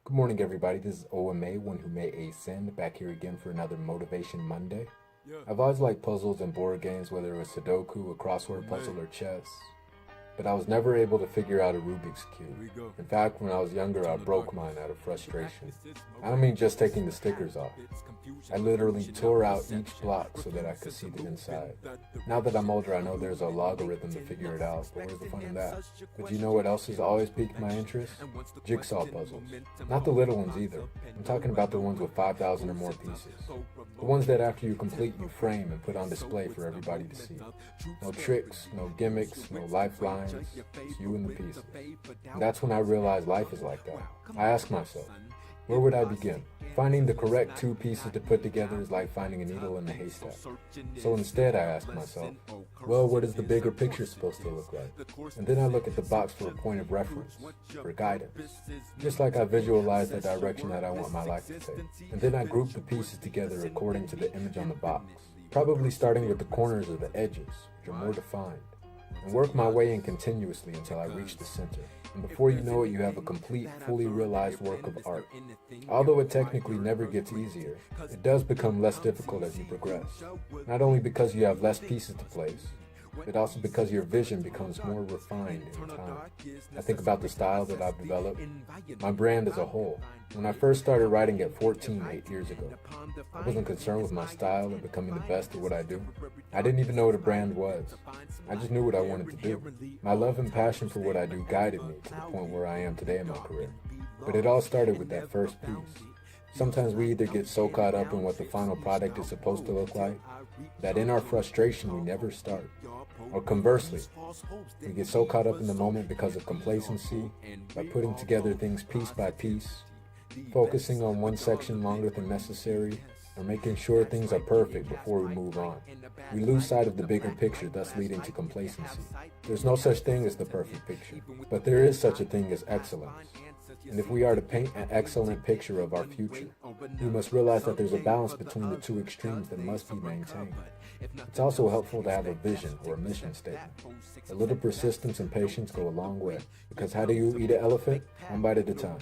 Good morning, everybody. This is OMA, one who may ascend, back here again for another Motivation Monday. I've always liked puzzles and board games, whether it was Sudoku, a crossword puzzle, or chess. But I was never able to figure out a Rubik's Cube. In fact, when I was younger, I broke mine out of frustration. I don't mean just taking the stickers off. I literally tore out each block so that I could see the inside. Now that I'm older, I know there's a logarithm to figure it out, but where's the fun in that? But you know what else has always piqued my interest? Jigsaw puzzles. Not the little ones either. I'm talking about the ones with 5,000 or more pieces. The ones that after you complete, you frame and put on display for everybody to see. No tricks, no gimmicks, no lifelines. It's you and the pieces. And that's when I realized life is like that. I ask myself, where would I begin? Finding the correct two pieces to put together is like finding a needle in a haystack. So instead I ask myself, well, what is the bigger picture supposed to look like? And then I look at the box for a point of reference, for guidance. Just like I visualize the direction that I want my life to take. And then I group the pieces together according to the image on the box, probably starting with the corners or the edges, which are more defined, and work my way in continuously until I reach the center. And before you know it, you have a complete, fully realized work of art. Although it technically never gets easier, it does become less difficult as you progress. Not only because you have less pieces to place, but also because your vision becomes more refined in time. I think about the style that I've developed, my brand as a whole. When I first started writing at 14, 8 years ago, I wasn't concerned with my style and becoming the best at what I do. I didn't even know what a brand was. I just knew what I wanted to do. My love and passion for what I do guided me to the point where I am today in my career. But it all started with that first piece. Sometimes we either get so caught up in what the final product is supposed to look like that in our frustration we never start. Or conversely, we get so caught up in the moment because of complacency by putting together things piece by piece, focusing on one section longer than necessary, or making sure things are perfect before we move on. We lose sight of the bigger picture, thus leading to complacency. There's no such thing as the perfect picture, but there is such a thing as excellence. And if we are to paint an excellent picture of our future, we must realize that there's a balance between the two extremes that must be maintained. It's also helpful to have a vision or a mission statement. A little persistence and patience go a long way, because how do you eat an elephant? One bite at a time.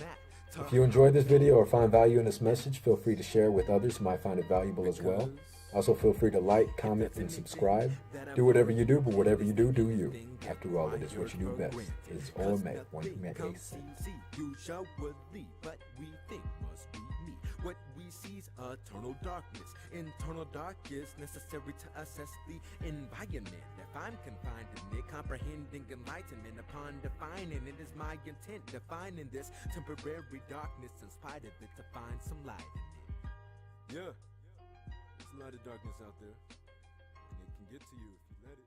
If you enjoyed this video or find value in this message, feel free to share it with others who might find it valuable as well. Also, feel free to like, comment, and subscribe. Do whatever you do, but whatever you do, do you. After all, it is what you do best. It is all made, one who made ascend. What we see's eternal darkness. Internal dark is necessary to assess the environment. If I'm confined in it, comprehending enlightenment upon defining it is my intent. Defining this temporary darkness in spite of it to find some light in it. Yeah, there's a lot of darkness out there, and it can get to you if you let it.